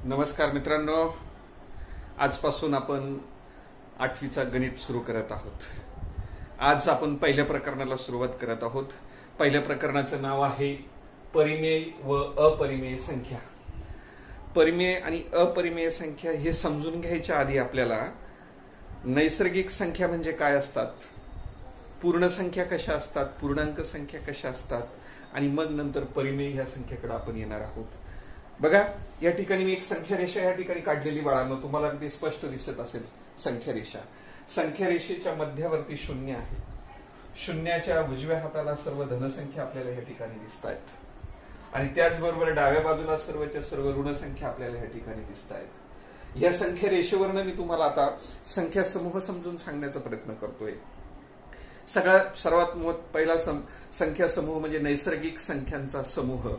नमस्कार मित्रांनो, आजपासून आपण 8वीचा गणित सुरू करत आहोत। आज आपण पहिल्या प्रकरणाला सुरुवात करत आहोत। पहिल्या प्रकरणाचं नाव आहे परिमेय व अपरिमेय संख्या। परिमेय आणि अपरिमेय संख्या हे समजून घ्यायच्या आधी आपल्याला नैसर्गिक संख्या म्हणजे काय असतात, पूर्ण संख्या कशा असतात, पूर्णांक संख्या कशा असतात आणि मग नंतर परिमेय ह्या संख्येकडे आपण येणार आहोत। बघा, या ठिकाणी मी एक संख्या रेषा या ठिकाणी काढलेली बाळांनो, तुम्हाला अगदी स्पष्ट दिसत असेल। संख्या रेषा, संख्या रेषेच्या मध्यवर्ती शून्य आहे। शून्याच्या उजव्या हाताला सर्व धनसंख्या आपल्याला या ठिकाणी दिसत आहेत आणि त्याचबरोबर डाव्या बाजूला सर्वच्या सर्व ऋण संख्या आपल्याला या ठिकाणी दिसत आहेत। या संख्या रेषेवरनं मी तुम्हाला आता संख्या समूह समजून सांगण्याचा प्रयत्न करतोय। सर्वात पहिला संख्या समूह म्हणजे नैसर्गिक संख्यांचा समूह।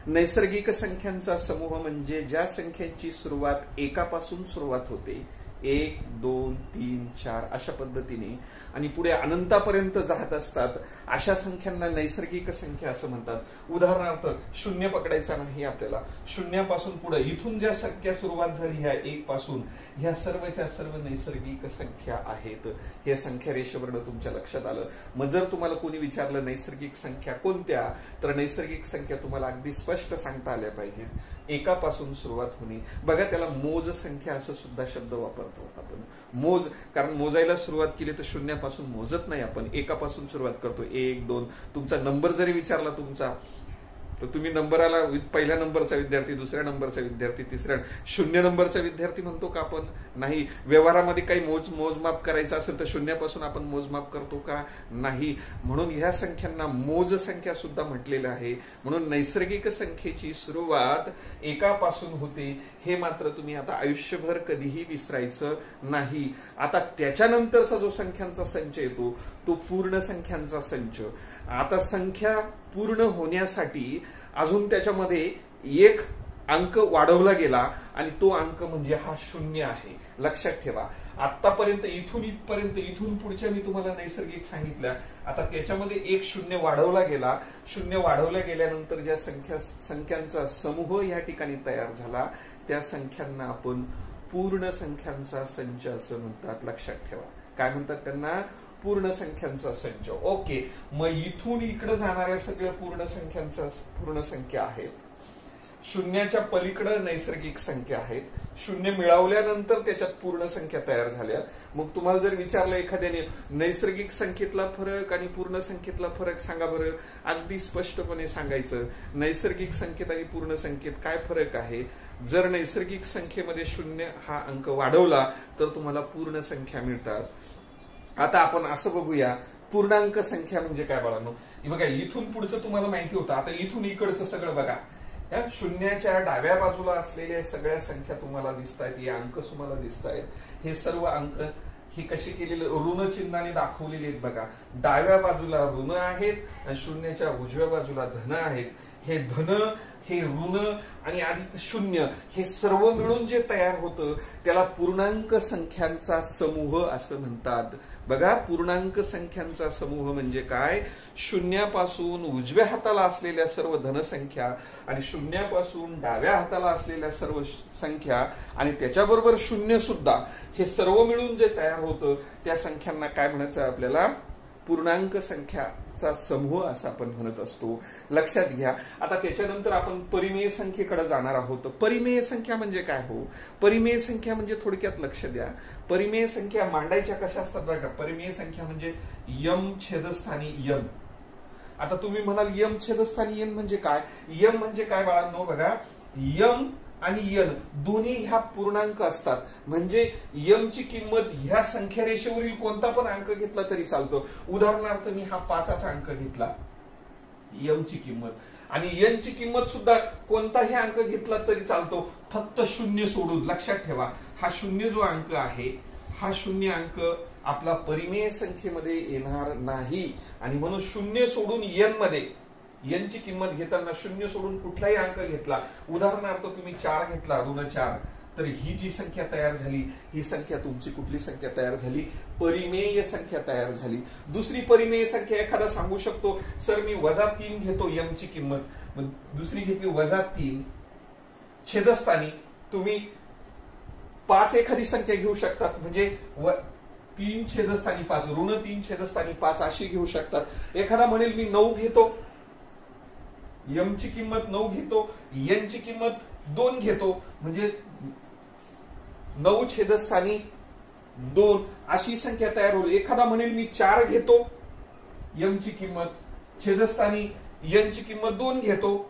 नैसर्गिक संख्यांचा समूह म्हणजे ज्या संख्यांची सुरुवात एकापासून सुरुवात होते, 1, 2, 3, 4 अशा पद्धतीने आणि पुढे अनंतापर्यंत जात असतात, अशा संख्यांना नैसर्गिक संख्या असं म्हणतात। उदाहरणार्थ शून्य पकडायचा नाही आपल्याला, शून्यापासून पुढे इथून ज्या संख्या सुरुवात झाली ह्या 1 पासून, ह्या सर्वच्या सर्व नैसर्गिक संख्या आहेत। हे संख्या रेषेवरनं तुमच्या लक्षात आलं। मग जर तुम्हाला कोणी विचारलं नैसर्गिक संख्या कोणत्या, तर नैसर्गिक संख्या तुम्हाला अगदी स्पष्ट सांगता आल्या पाहिजेत। एकापासून सुरुवात होणे, बघा त्याला मोज संख्या असं सुद्धा शब्द वापरतो आपण। मोज, कारण मोजायला सुरुवात केली तर शून्यापासून मोजत नाही आपण, एकापासून सुरुवात करतो। 1, 2 तुमचा नंबर जरी विचारला तुमचा, तर तुम्ही नंबराला पहिल्या नंबरचा विद्यार्थी, दुसऱ्या नंबरचा विद्यार्थी, तिसऱ्या 0 नंबरचा विद्यार्थी म्हणतो का आपण? नाही। व्यवहारामध्ये काही मोजमाप करायचं असेल तर शून्यापासून आपण मोजमाप करतो का? नाही। म्हणून ह्या संख्यांना मोज संख्या सुद्धा म्हटलेलं आहे। म्हणून नैसर्गिक संख्येची सुरुवात एकापासून होते, हे मात्र तुम्ही आता आयुष्यभर कधीही विसरायचं नाही। आता त्याच्यानंतरचा जो संख्यांचा संच येतो तो पूर्ण संख्यांचा संच। आता संख्या पूर्ण होण्यासाठी अजून त्याच्यामध्ये एक अंक वाढवला गेला आणि तो अंक म्हणजे हा 0 आहे। लक्षात ठेवा, आतापर्यंत इथून इथपर्यंत, इथून पुढच्या मी तुम्हाला नैसर्गिक सांगितल्या, आता त्याच्यामध्ये एक 0 वाढवला गेला। 0 वाढवल्या गेल्यानंतर ज्या संख्यांचा समूह या ठिकाणी तयार झाला, त्या संख्यांना आपण पूर्ण संख्यांचा संच असं म्हणतात। लक्षात ठेवा, काय म्हणतात त्यांना? पूर्ण संख्यांचा संच। ओके, मग इथून इकडे जाणाऱ्या सगळ्या पूर्ण संख्या आहेत। शून्याच्या पलीकडे नैसर्गिक संख्या आहेत। 0 मिळवल्यानंतर त्याच्यात पूर्ण संख्या तयार झाल्या। मग तुम्हाला जर विचारलं एखाद्याने नैसर्गिक संख्येतला फरक आणि पूर्ण संख्येतला फरक सांगा बरं, अगदी स्पष्टपणे सांगायचं, नैसर्गिक संख्येत आणि पूर्ण संख्येत काय फरक आहे। जर नैसर्गिक संख्येमध्ये 0 हा अंक वाढवला तर तुम्हाला पूर्ण संख्या मिळतात। आता आपण असं बघूया, पूर्णांक संख्या म्हणजे काय बाळांनो? बघा, इथून पुढचं तुम्हाला माहिती होतं, आता इथून इकडचं सगळं बघा। या शून्याच्या डाव्या बाजूला असलेल्या सगळ्या संख्या तुम्हाला दिसत आहेत, हे अंक तुम्हाला दिसत आहेत। हे सर्व अंक हे कसे केलेले, ऋण चिन्हाने दाखवलेले आहेत। बघा, डाव्या बाजूला ऋण आहेत आणि शून्याच्या उजव्या बाजूला धन आहेत। हे धन, हे ऋण आणि अधिक 0 हे सर्व मिळून जे तयार होतं त्याला पूर्णांक संख्यांचा समूह असं म्हणतात। बघा, पूर्णांक संख्यांचा समूह म्हणजे काय? शून्यापासून उजव्या हाताला असलेल्या सर्व धनसंख्या आणि शून्यापासून डाव्या हाताला असलेल्या सर्व संख्या आणि त्याच्याबरोबर 0 सुद्धा, हे सर्व मिळून जे तयार होतं त्या संख्यांना काय म्हणायचं आपल्याला? पूर्णांक संख्याचा समूह असं आपण म्हणत असतो। लक्षात घ्या। आता त्याच्यानंतर आपण परिमेय संख्येकडे जाणार आहोत। परिमेय संख्या म्हणजे काय हो? परिमेय संख्या म्हणजे थोडक्यात लक्ष द्या, परिमेय संख्या मांडायच्या कशा असतात बघा। परिमेय संख्या म्हणजे यम छेदस्थानी यम। आता तुम्ही म्हणाल यम छेदस्थानी यन म्हणजे काय? यम म्हणजे काय बाळांनो? बघा, यम आणि यन दोन्ही ह्या पूर्णांक असतात, म्हणजे यम ची किंमत ह्या संख्या रेषेवरील कोणता पण अंक घेतला तरी चालतो। उदाहरणार्थ मी हा 5चा अंक घेतला, यम ची किंमत, आणि यन ची किंमत सुद्धा कोणताही अंक घेतला तरी चालतो, फक्त 0 सोडून। लक्षात ठेवा, हा 0 जो अंक आहे, हा 0 अंक आपला परिमेय संख्येमध्ये येणार नाही आणि म्हणून 0 सोडून यन मध्ये, यन ची किंमत घेताना 0 सोडून कुठलाही अंक घेतला, उदाहरणार्थ तुम्ही 4 घेतला, ऋण 4, तर ही जी संख्या तयार झाली, ही संख्या तुमची कुठली संख्या तयार झाली? परिमेय संख्या तयार झाली। दुसरी परिमेय संख्या एखादा सांगू शकतो, सर मी -3 घेतो यम ची किंमत, दुसरी घेतली -3 छेदस्थानी तुम्ही 5 एखादी संख्या घेऊ शकतात, म्हणजे 3 छेदस्थानी 5 ऋण 3 छेदस्थानी 5 अशी घेऊ शकतात. एखादा म्हणेल मी 9 घेतो, यम ची किंमत 9 घेतो, एन ची किंमत 2 घेतो, म्हणजे 9 छेदस्थानी 2 अशी संख्या तयार होईल. एखादा म्हणेल मी 4 घेतो, यम ची किंमत छेदस्थानी एन ची किंमत 2 घेतो.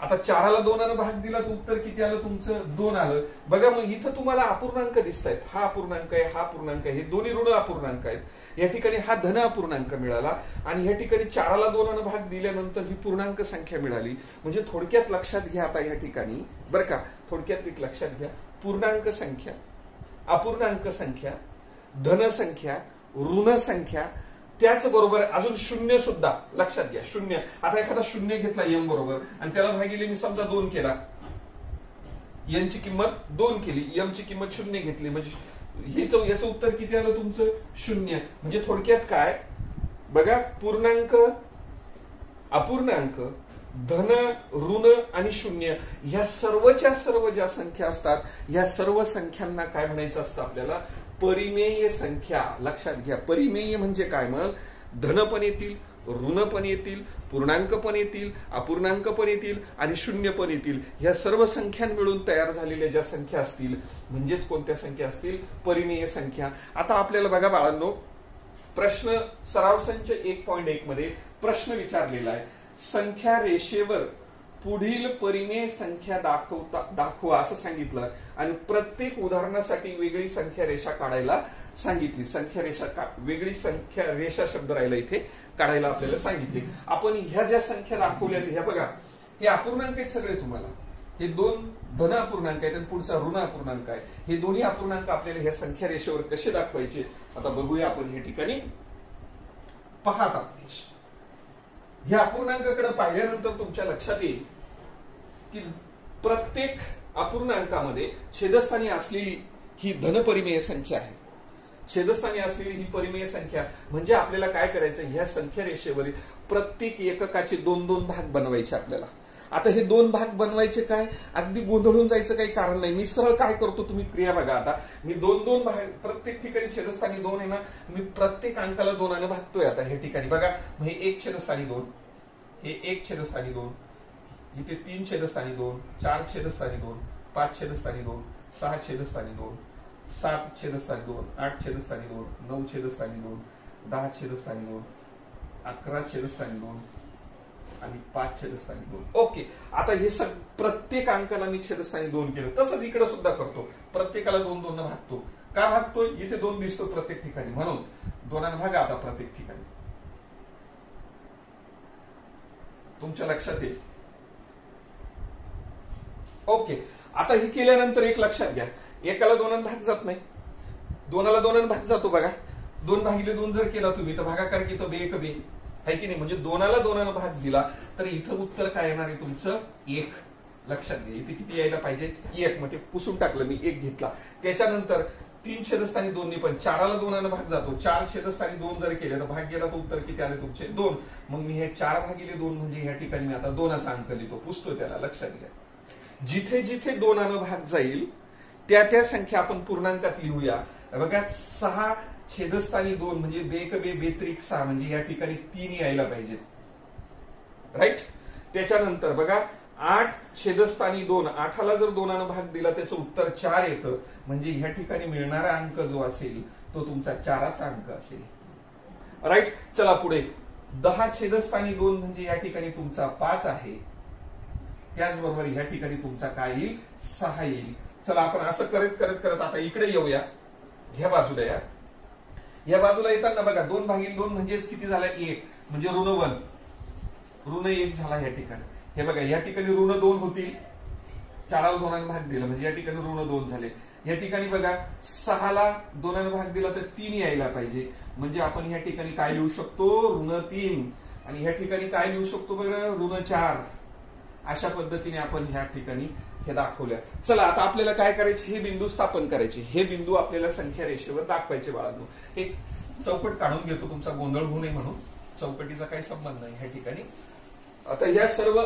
आता 4ला 2 भाग दिला तर उत्तर किती आलं तुमचं? 2 आलं. बघा मग इथं तुम्हाला अपूर्णांक दिसत आहेत. हा अपूर्णांक आहे, हा अपूर्णांक आहे, हे दोन्ही ऋण अपूर्णांक आहेत. या ठिकाणी हा धन अपूर्णांक मिळाला आणि या ठिकाणी 4ला 2 भाग दिल्यानंतर ही पूर्णांक संख्या मिळाली. म्हणजे थोडक्यात लक्षात घ्या आता या ठिकाणी बरं का, थोडक्यात एक लक्षात घ्या, पूर्णांक संख्या, अपूर्णांक संख्या, धन संख्या, ऋण संख्या, त्याचबरोबर अजून शून्य सुद्धा लक्षात घ्या. शून्य, आता एखादा शून्य घेतला एम बरोबर आणि त्याला भागिले मी समजा 2 केला, एन ची किंमत 2 केली, एम ची किंमत 0 घेतली, म्हणजे याचं उत्तर किती आलं तुमचं? 0. म्हणजे थोडक्यात काय बघा, पूर्णांक, अपूर्णांक, धन, ऋण आणि शून्य ह्या सर्वच्या सर्व ज्या संख्या असतात या सर्व संख्यांना काय म्हणायचं असतं आपल्याला? परिमेय संख्या. लक्षात घ्या, परिमेय म्हणजे काय? मग धन पण येतील, ऋण पण येतील, पूर्णांक पण येतील, अपूर्णांक पण येतील आणि शून्य पण येतील. ह्या सर्व संख्या मिळून तयार झालेल्या ज्या संख्या असतील म्हणजेच कोणत्या संख्या असतील? परिमेय संख्या. आता आपल्याला बघा बाळांनो, प्रश्न सराव संच 1.1 मध्ये प्रश्न विचारलेला आहे, संख्या रेषेवर पुढील परिमेय संख्या दाखवा असं सांगितलं आणि प्रत्येक उदाहरणासाठी वेगळी संख्या रेषा काढायला सांगितली. संख्या रेषा वेगळी संख्या रेषा शब्द राहिला इथे काढायला आपल्याला सांगितले. आपण ह्या ज्या संख्या दाखवल्या ह्या बघा, हे अपूर्णांक आहेत सगळे. तुम्हाला हे 2 धन अपूर्णांक आहेत आणि पुढचा ऋण अपूर्णांक आहे. हे दोन्ही अपूर्णांक आपल्याला ह्या संख्या रेषेवर कसे दाखवायचे आता बघूया आपण. हे ठिकाणी पाहता ह्या अपूर्णांकाकडे पाहिल्यानंतर तुमच्या लक्षात येईल की प्रत्येक अपूर्णांकामध्ये छेदस्थानी असलेली ही धनपरिमेय संख्या आहे. छेदस्थानी असलेली ही परिमेय संख्या म्हणजे आपल्याला काय करायचं, ह्या संख्या रेषेवरील प्रत्येक एककाचे 2-2 भाग बनवायचे आपल्याला. आता हे 2 भाग बनवायचे काय, अगदी गोंधळून जायचं काही कारण नाही. मी सरळ काय करतो तुम्ही क्रिया बघा. आता मी 2-2 भाग, प्रत्येक ठिकाणी छेदस्थानी 2 आहे ना, मी प्रत्येक अंकाला 2 भागतोय. आता हे ठिकाणी बघा, हे 1 छेदस्थानी 2, हे 1 छेदस्थानी 2, इथे 3 छेदस्थानी 2, 4 छेदस्थानी 2, 5 छेदस्थानी 2, 6 छेदस्थानी 2, 7 छेदस्थानी 2, 8 छेदस्थानी 2, 9 छेदस्थानी 2, 10 छेदस्थानी 2, 11 छेदस्थानी 2 आणि 5 छेदस्थानी 2. ओके, आता हे प्रत्येक अंकाला मी छेदस्थानी 2 केलं. तसंच इकडे सुद्धा करतो, प्रत्येकाला 2-2 भागतो. का भागतोय? इथे 2 दिसतो प्रत्येक ठिकाणी, म्हणून 2 भागा आता प्रत्येक ठिकाणी. तुमच्या लक्षात येईल. ओके, आता हे केल्यानंतर एक लक्षात घ्या, एकाला 2 भाग जात नाही, 2ला 2 भाग जातो. बघा, 2 भागिले 2 जर केला तुम्ही तर भागाकार की तो 2 1 आहे की नाही, म्हणजे 2ला 2 भाग दिला तर इथं उत्तर काय येणार आहे तुमचं? 1. लक्षात घ्या, इथे किती यायला पाहिजे? 1. म्हणजे पुसून टाकलं मी, 1 घेतला. त्याच्यानंतर 3 छेदस्थानी 2 पण 4ला 2 भाग जातो. 4 छेदस्थानी 2 जर केले तर भाग गेला तर उत्तर किती आले तुमचे? 2. मग मी हे 4 भागिले 2 म्हणजे ह्या ठिकाणी मी आता 2चा अंक लिहितो, पुसतो त्याला. लक्षात घ्या, जिथे जिथे 2 भाग जाईल त्या त्या संख्या आपण पूर्णांकात लिहूया. बघा, 6 छेदस्थानी 2 म्हणजे 2×2=6 म्हणजे या ठिकाणी 3 यायला पाहिजे, राईट. त्याच्यानंतर बघा, 8 छेदस्थानी 2, 8ला जर 2 भाग दिला त्याचं उत्तर 4 येतं, म्हणजे ह्या ठिकाणी मिळणारा अंक जो असेल तो तुमचा 4चा अंक असेल, राईट. चला पुढे, 10 छेदस्थानी 2 म्हणजे या ठिकाणी तुमचा 5 आहे. त्याचबरोबर ह्या ठिकाणी तुमचा काय येईल? 6 येईल. चला आपण असं करत करत करत आता इकडे येऊया. ह्या बाजूला या, या बाजूला येताना बघा, 2 भागिले 2 म्हणजेच किती झाला? 1. म्हणजे ऋण 1, ऋण 1 झाला या ठिकाणी. हे बघा, या ठिकाणी ऋण 2 होतील, 4ला 2 भाग दिला म्हणजे या ठिकाणी ऋण 2 झाले. या ठिकाणी बघा, 6ला 2 भाग दिला तर 3 यायला पाहिजे, म्हणजे आपण या ठिकाणी काय लिहू शकतो? ऋण 3. आणि या ठिकाणी काय लिहू शकतो? बघा, ऋण 4. अशा पद्धतीने आपण ह्या ठिकाणी हे दाखवल्या. चला आता आपल्याला काय करायचे? हे बिंदू स्थापन करायचे. हे बिंदू आपल्याला संख्या रेषेवर दाखवायचे. बाळांनो, एक चौकट काढून घेतो, तुमचा गोंधळ होऊ नये म्हणून. चौकटीचा काही संबंध नाही ह्या ठिकाणी. आता ह्या सर्व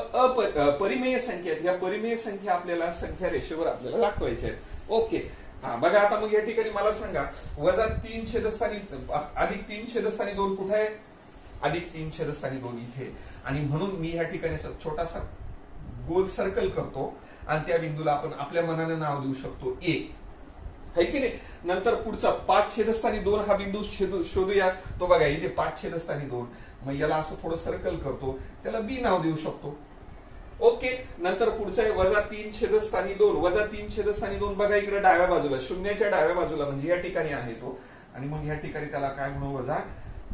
परिमेय संख्या आहेत. ह्या परिमेय संख्या आपल्याला संख्या रेषेवर आपल्याला दाखवायच्या आहेत. ओके, हा बघा आता मग या ठिकाणी मला सांगा वजा 3 छेदस्थानी अधिक 3 छेदस्थानी 2 कुठे आहे? अधिक 3 छेदस्थानी 2 इथे. आणि म्हणून मी या ठिकाणी छोटासा गोल सर्कल करतो आणि त्या बिंदूला आपण आपल्या मनाने नाव देऊ शकतो ए, है की नाही. नंतर पुढचा 5 छेदस्थानी 2 हा बिंदू शोधूया. तो बघा इथे 5 छेदस्थानी 2, मग याला असं थोडं सर्कल करतो, त्याला बी नाव देऊ शकतो. ओके, नंतर पुढचा आहे वजा 3 छेदस्थानी 2. वजा 3 छेदस्थानी 2 बघा इकडे डाव्या बाजूला, शून्याच्या डाव्या बाजूला म्हणजे या ठिकाणी आहे तो. आणि मग या ठिकाणी त्याला काय म्हणू? वजा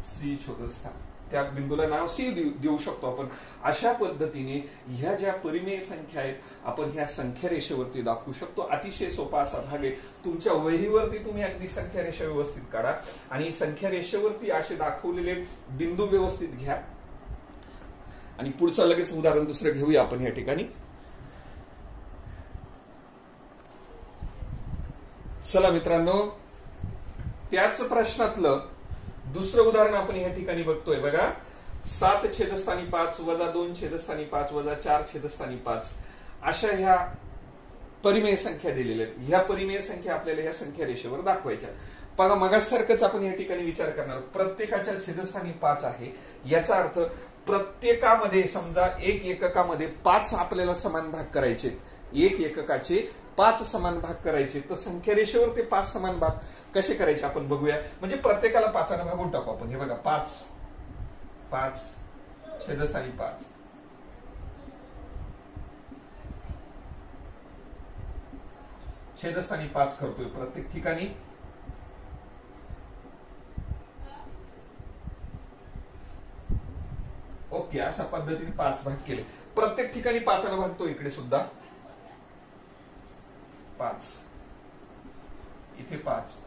सी छेदस्थान. त्या बिंदूला नाव सी देऊ शकतो आपण. अशा पद्धतीने ह्या ज्या परिमेय संख्या आहेत आपण ह्या संख्या रेषेवरती दाखवू शकतो. अतिशय सोपा असा भाग आहे. तुमच्या वहीवरती तुम्ही अगदी संख्या रेषा व्यवस्थित काढा आणि संख्या रेषेवरती असे दाखवलेले बिंदू व्यवस्थित घ्या. आणि पुढचं लगेच उदाहरण दुसरं घेऊया आपण या ठिकाणी. चला मित्रांनो, त्याच प्रश्नातलं दुसरं उदाहरण आपण या ठिकाणी बघतोय. बघा 7 छेदस्थानी 5 वजा 2 छेदस्थानी 5 वजा 4 छेदस्थानी 5 अशा ह्या परिमेय संख्या दिलेल्या आहेत. ह्या परिमेय संख्या आपल्याला ह्या संख्या रेषेवर दाखवायच्या. बघा मगासारखंच आपण या ठिकाणी विचार करणार, प्रत्येकाच्या छेदस्थानी 5 आहे. याचा अर्थ प्रत्येकामध्ये समजा एक एककामध्ये 5 आपल्याला समान भाग करायचे. एक एककाचे 5 समान भाग करायचे. तर संख्या रेषेवर ते 5 समान भाग कसे करायचे आपण बघूया. म्हणजे प्रत्येकाला 5 ने भागून टाकू आपण. हे बघा 5 छेदस्थानी 5 छेदस्थानी 5 करतोय प्रत्येक ठिकाणी. ओके, अशा पद्धतीने 5 भाग केले. प्रत्येक ठिकाणी 5 ने भागतो. इकडे सुद्धा 5, इथे 5,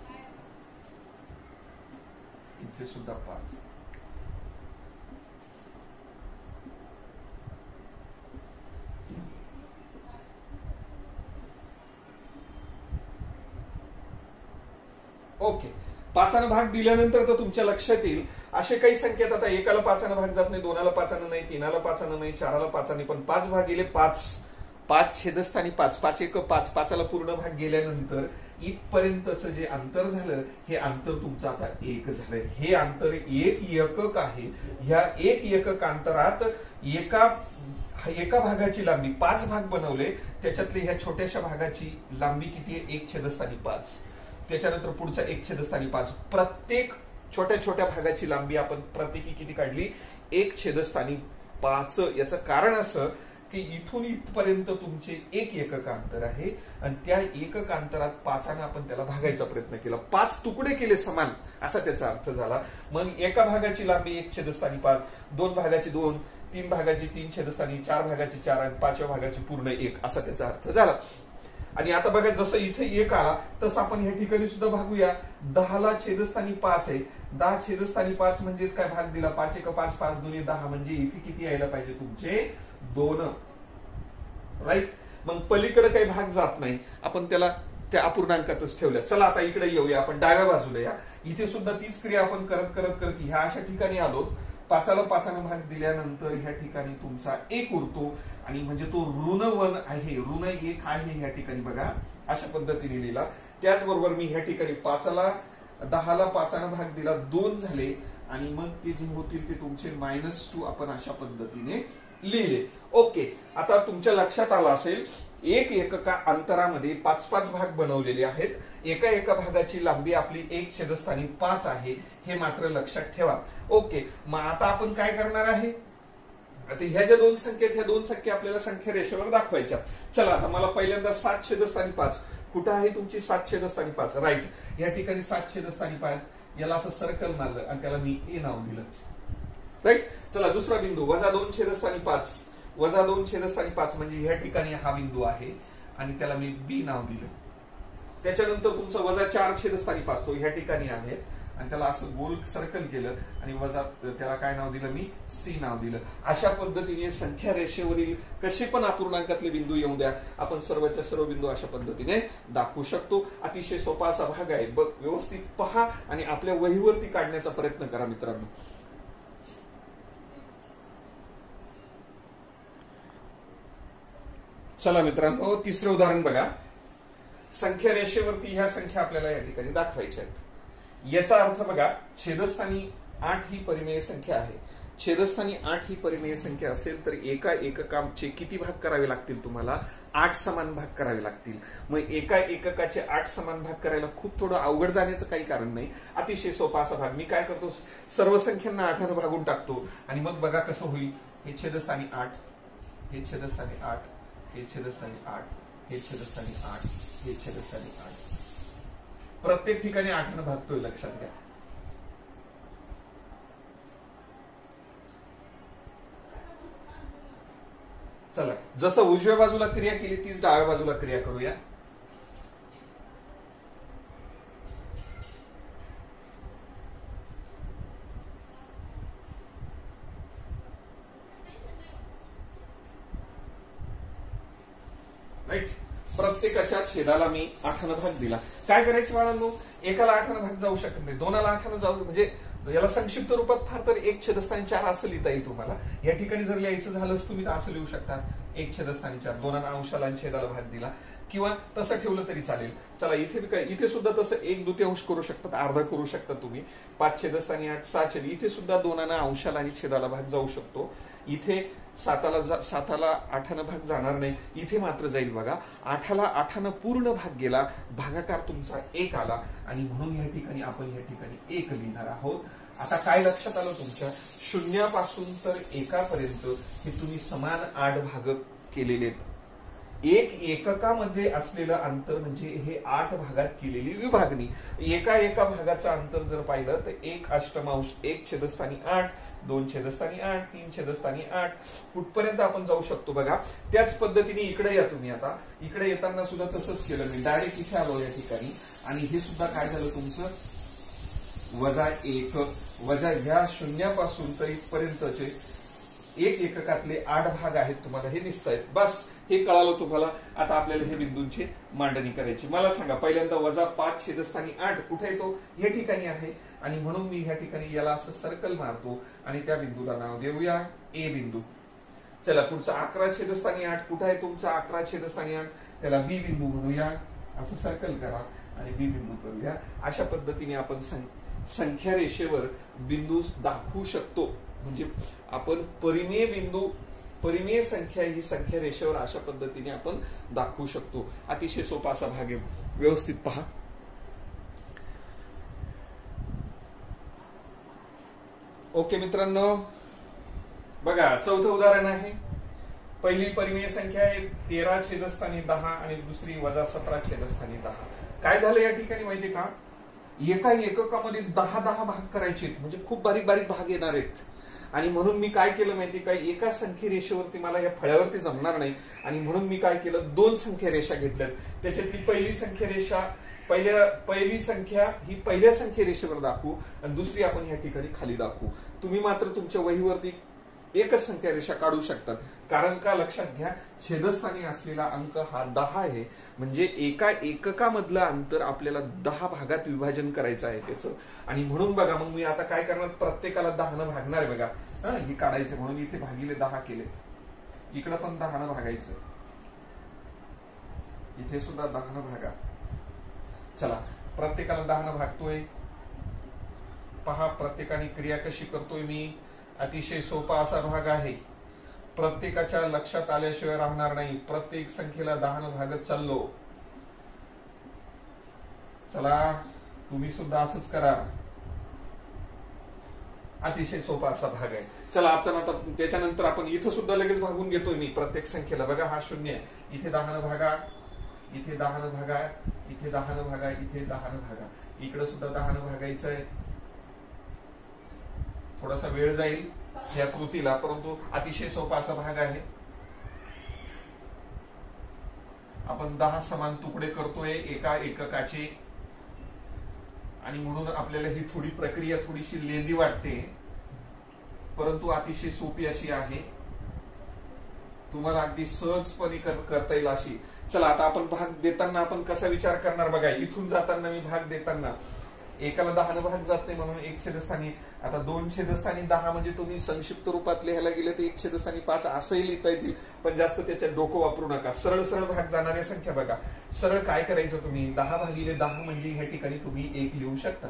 इथे सुद्धा 5. ओके, 5 ने भाग दिल्यानंतर तर तुमच्या लक्षात येईल असे काही संख्येत. आता एकाला 5 ने भाग जात नाही, 2ला 5 ने नाही, 3ला 5 ने नाही, 4ला 5 ने, पण 5 भाग गेले. 5 छेदस्थानी 5, 5 एक 5, 5ला पूर्ण भाग गेल्यानंतर इथपर्यंतचं जे अंतर झालं हे अंतर तुमचं आता 1 झालंय. हे अंतर 1 एकक आहे. ह्या 1 एकक अंतरात एका भागाची लांबी 5 भाग बनवले. त्याच्यातले ह्या छोट्याशा भागाची लांबी किती आहे? 1 छेदस्थानी 5. त्याच्यानंतर पुढचा 1 छेदस्थानी 5. प्रत्येक छोट्या छोट्या भागाची लांबी आपण प्रत्येकी किती काढली? 1 छेदस्थानी 5. याचं कारण असं की इथून इथपर्यंत तुमचे 1 एकक अंतर आहे आणि त्या एकक अंतरात 5 ने आपण त्याला भागायचा प्रयत्न केला. 5 तुकडे केले समान, असा त्याचा अर्थ झाला. मग एका भागाची लांबी 1 छेदस्थानी 5, 2 भागाची 2, 3 भागाची 3 छेदस्थानी, 4 भागाची 4 आणि 5व्या भागाची पूर्ण 1 असा त्याचा अर्थ झाला. आणि आता बघा जसं इथे 1 आला तसं आपण या ठिकाणी सुद्धा भागूया. 10ला छेदस्थानी 5 आहे. 10 छेदस्थानी 5 म्हणजेच काय भाग दिला? 5 एक 5, 5 2 10 म्हणजे इथे किती यायला पाहिजे तुमचे? 2. राईट. मग पलीकडे काही भाग जात नाही, आपण त्याला त्या अपूर्णांकातच ठेवल्या. चला आता इकडे येऊया, आपण डाव्या बाजूला या. इथे सुद्धा तीच क्रिया आपण करत करत करत ह्या अशा ठिकाणी आलो. 5ला 5 ने भाग दिल्यानंतर ह्या ठिकाणी तुमचा 1 उरतो आणि म्हणजे तो ऋण 1 आहे, ऋण 1 आहे ह्या ठिकाणी. बघा अशा पद्धतीने लिहिला. त्याचबरोबर मी ह्या ठिकाणी 10ला 5 ने भाग दिला, 2 झाले आणि मग ते जे होतील ते तुमचे -2 आपण अशा पद्धतीने लिहिले. ओके, आता तुमच्या लक्षात आलं असेल 1 एकका अंतरामध्ये 5-5 भाग बनवलेले आहेत. एका भागाची लांबी आपली 1 छेदस्थानी 5 आहे, हे मात्र लक्षात ठेवा. ओके, मग आता आपण काय करणार आहे? आता ह्या ज्या 2 संख्या आहेत, ह्या 2 संख्या आपल्याला संख्या रेषेवर दाखवायच्या. चला आता मला पहिल्यांदा 7 छेदस्थानी 5 कुठं आहे तुमची? 7 छेदस्थानी 5. राईट. या ठिकाणी 7 छेदस्थानी 5 याला असं सर्कल मारलं आणि त्याला मी ए नाव दिलं. राईट. चला दुसरा बिंदू वजा 2 छेदस्थानी 5. वजा 2 छेदस्थानी 5 म्हणजे ह्या ठिकाणी हा बिंदू आहे आणि त्याला मी बी नाव दिलं. त्याच्यानंतर तुमचं वजा 4 छेदस्थानी 5 तो ह्या ठिकाणी आहे आणि त्याला असं गोल सर्कल केलं आणि वजा त्याला काय नाव दिलं? मी सी नाव दिलं. अशा पद्धतीने संख्या रेषेवरील कसे पण अपूर्णांकातले बिंदू येऊ द्या, आपण सर्वच्या सर्व बिंदू अशा पद्धतीने दाखवू शकतो. अतिशय सोपा असा भाग आहे. बघ व्यवस्थित पहा आणि आपल्या वहीवरती काढण्याचा प्रयत्न करा मित्रांनो. चला मित्रांनो, तिसरं उदाहरण बघा. संख्या रेषेवरती ह्या संख्या आपल्याला या ठिकाणी दाखवायच्या आहेत. याचा अर्थ बघा, छेदस्थानी 8 ही परिमेय संख्या आहे. छेदस्थानी 8 ही परिमेय संख्या असेल तर एका एककाचे किती भाग करावे लागतील तुम्हाला? 8 समान भाग करावे लागतील. मग एका एककाचे 8 समान भाग करायला खूप थोडं अवघड जाण्याचं काही कारण नाही. अतिशय सोपा असा भाग. मी काय करतो, सर्व संख्यांना 8ने भागून टाकतो आणि मग बघा कसं होईल. हे छेदस्थानी 8, हे छेदस्थानी 8, हे छेदस्थानी 8, हे छेदस्थानी 8, हे छेदस्थानी 8. प्रत्येक ठिकाणी 8ने भागतोय, लक्षात घ्या. चला, जसं उजव्या बाजूला क्रिया केली तीच डाव्या बाजूला क्रिया करूया. राईट. प्रत्येकाच्या छेदाला मी 8ने भाग दिला. काय करायचं बाळांनो, एकाला 8ने भाग जाऊ शकत नाही, दोनाला 8ने जाऊ, म्हणजे याला संक्षिप्त रूपात फार तर 1 छेदस्थानी 4 असं लिहिता येईल तुम्हाला. या ठिकाणी जर लिहायचं झालंच तुम्ही असं लिहू शकता, 1 छेदस्थानी 4, दोनांना अंशाला आणि छेदाला भाग दिला, किंवा तसं ठेवलं तरी चालेल. चला, इथे सुद्धा तसं 1/2 करू शकतात, अर्धा करू शकता तुम्ही. 5 छेदस्थानी 8, 6 छेद. इथे सुद्धा दोनांना अंशाला आणि छेदाला भाग जाऊ शकतो. इथे 7ला 8ने भाग जाणार नाही, इथे मात्र जाईल बघा. 8ला 8ने पूर्ण भाग गेला, भागाकार तुमचा 1 आला, आणि म्हणून या ठिकाणी आपण या ठिकाणी 1 लिहिणार आहोत. आता काय लक्षात आलं तुमच्या, 0पासून तर 1पर्यंत हे तुम्ही समान 8 भाग केलेले आहेत. एक एककामध्ये असलेलं अंतर म्हणजे हे 8 भागात केलेली विभागणी. एका भागाचं अंतर जर पाहिलं तर 1 अष्टमांश, 1 छेदस्थानी 8, 2 छेदस्थानी 8, 3 छेदस्थानी 8, कुठपर्यंत आपण जाऊ शकतो बघा. त्याच पद्धतीने इकडे या तुम्ही. आता इकडे येताना सुद्धा तसंच केलं मी, डायरेक्ट इथे आलो या ठिकाणी, आणि हे सुद्धा काय झालं तुमचं, -1 वजा ह्या 0पासून तर इथपर्यंतचे 1 एककातले 8 भाग आहेत, तुम्हाला हे दिसत आहेत. बस हे कळालं तुम्हाला. आता आपल्याला हे बिंदूंची मांडणी करायची. मला सांगा, पहिल्यांदा -5 छेदस्थानी 8 कुठे येतो? या ठिकाणी आहे, आणि म्हणून मी ह्या ठिकाणी याला असं सर्कल मारतो आणि त्या बिंदूला नाव देऊया ए बिंदू. चला, पुढचा 11 छेदस्थानी 8 कुठे आहे तुमचा? 11 छेदस्थानी 8, त्याला बी बिंदू म्हणूया. असं सर्कल करा आणि बी बिंदू करूया. अशा पद्धतीने आपण संख्या रेषेवर बिंदू दाखवू शकतो. म्हणजे आपण परिमेय संख्या ही संख्या रेषेवर अशा पद्धतीने आपण दाखवू शकतो. अतिशय सोपा असा भाग आहे. व्यवस्थित पहा. ओके मित्रांनो, बघा, चौथं उदाहरण आहे. पहिली परिमेय संख्या आहे 13 छेदस्थानी 10 आणि दुसरी -17 छेदस्थानी 10. काय झालं या ठिकाणी माहितीये का, एका एककामध्ये 10 भाग करायचे, म्हणजे खूप बारीक बारीक भाग येणार आहेत. आणि म्हणून मी काय केलं माहिती काय, एका संख्या रेषेवरती मला या फळ्यावरती जमणार नाही, आणि म्हणून मी काय केलं, 2 संख्या रेषा घेतल्यात. त्याच्यातली पहिली संख्या रेषा पहिली संख्या ही पहिल्या संख्या रेषेवर दाखवू आणि दुसरी आपण या ठिकाणी खाली दाखवू. तुम्ही मात्र तुमच्या वहीवरती एकच संख्या रेषा काढू शकतात. कारण का, लक्षात घ्या, छेदस्थानी असलेला अंक हा 10 आहे. म्हणजे एका एककामधलं अंतर आपल्याला 10 भागात विभाजन करायचं आहे त्याचं. आणि म्हणून बघा, मग मी आता काय करणार, प्रत्येकाला 10ने भागणार आहे बघा. हे काढायचं म्हणून इथे भागिले 10 केलेत. इकडं पण 10ने भागायचं, इथे सुद्धा 10ने भागा. चला, प्रत्येकाला 10ने भागतोय. पहा प्रत्येकाने क्रिया कशी करतोय मी. अतिशय सोपा असा भाग आहे. प्रत्येकाच्या लक्षात आल्याशिवाय राहणार नाही. प्रत्येक संख्येला 10ने भागत चाललो. चला, तुम्ही सुद्धा असंच करा. अतिशय सोपा असा भाग आहे. चला, आपण आता त्याच्यानंतर आपण इथं सुद्धा लगेच भागून घेतोय मी प्रत्येक संख्येला. बघा, हा 0 आहे, इथे 10ने भागा, इथे 10ने भागा, इथे 10ने भागा, इथे 10ने भागा. इकडे सुद्धा 10ने भागायचं आहे. थोडासा वेळ जाईल या कृतीला, परंतु अतिशय सोपा असा भाग आहे. आपण 10 समान तुकडे करतोय एका एककाचे, आणि म्हणून आपल्याला ही थोडी प्रक्रिया थोडीशी लेंदी वाटते, परंतु अतिशय सोपी अशी आहे. तुम्हाला अगदी सहजपणे करता येईल अशी. चला, आता आपण भाग देताना आपण कसा विचार करणार बघा. इथून जाताना मी भाग देताना एकाला 10 भाग जात नाही म्हणून 1 छेदस्थानी, आता 2 छेदस्थानी 10 म्हणजे तुम्ही संक्षिप्त रूपात लिहायला गेले तर 1 छेदस्थानी 5 असंही लिहिता येतील, पण जास्त त्याच्यात डोकं वापरू नका. सरळ सरळ भाग जाणाऱ्या संख्या बघा. सरळ काय करायचं तुम्ही, 10 भागिले 10 म्हणजे ह्या ठिकाणी तुम्ही 1 लिहू शकता.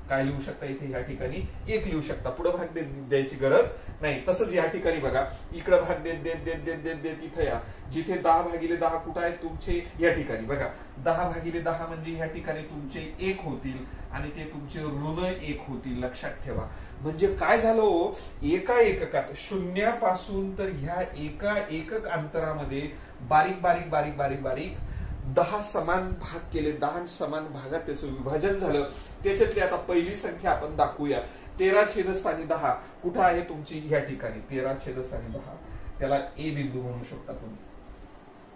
काय लिहू शकता इथे, ह्या ठिकाणी 1 लिहू शकता. पुढे भाग द्यायची गरज नाही. तसंच या ठिकाणी बघा, इकडे भाग देत देत देत देत देत देत इथे या, जिथे 10 भागिले 10 कुठं आहे तुमचे, या ठिकाणी बघा 10 भागिले 10 म्हणजे ह्या ठिकाणी तुमचे 1 होतील आणि ते तुमचे ऋण 1 होतील. लक्षात ठेवा. म्हणजे काय झालं हो, एका एककात शून्यापासून तर ह्या एका एकक अंतरामध्ये बारीक बारीक बारीक बारीक बारीक 10 समान भाग केले. 10 समान भागात त्याचं विभाजन झालं. त्याच्यातली आता पहिली संख्या आपण दाखवूया. 13 छेदस्थानी 10 कुठं आहे तुमची, ह्या ठिकाणी 13 छेदस्थानी 10, त्याला ए बिंदू म्हणू शकता तुम्ही.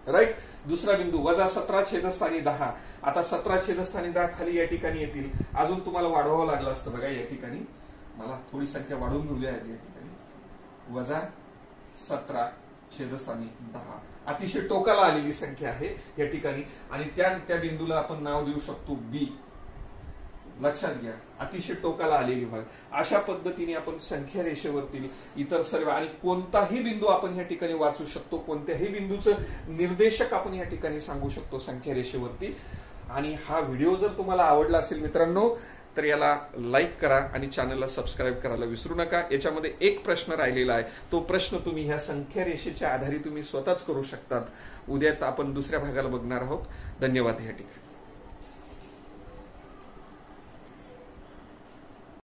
राईट. दुसरा बिंदू वजा 17 छेदस्थानी 10. आता 17 छेदस्थानी 10 खाली या ठिकाणी येतील. अजून तुम्हाला वाढवावं लागलं असतं बघा. या ठिकाणी मला थोडी संख्या वाढवून घेऊया. या ठिकाणी वजा 17 छेदस्थानी 10 अतिशय टोकाला आलेली संख्या आहे या ठिकाणी, आणि त्या बिंदूला आपण नाव देऊ शकतो बी. लक्षात घ्या, अतिशय टोकाला आलेली भाग. अशा पद्धतीने आपण संख्या रेषेवरतील इतर सर्व आणि कोणताही बिंदू आपण या ठिकाणी वाचू शकतो. कोणत्याही बिंदूचं निर्देशक आपण या ठिकाणी सांगू शकतो संख्या रेषेवरती. आणि हा व्हिडिओ जर तुम्हाला आवडला असेल मित्रांनो, तर याला लाईक करा आणि चॅनलला सबस्क्राईब करायला विसरू नका. याच्यामध्ये एक प्रश्न राहिलेला आहे, तो प्रश्न तुम्ही ह्या संख्या रेषेच्या आधारे तुम्ही स्वतःच करू शकतात. उद्या आपण दुसऱ्या भागाला बघणार आहोत. धन्यवाद. या ठिकाणी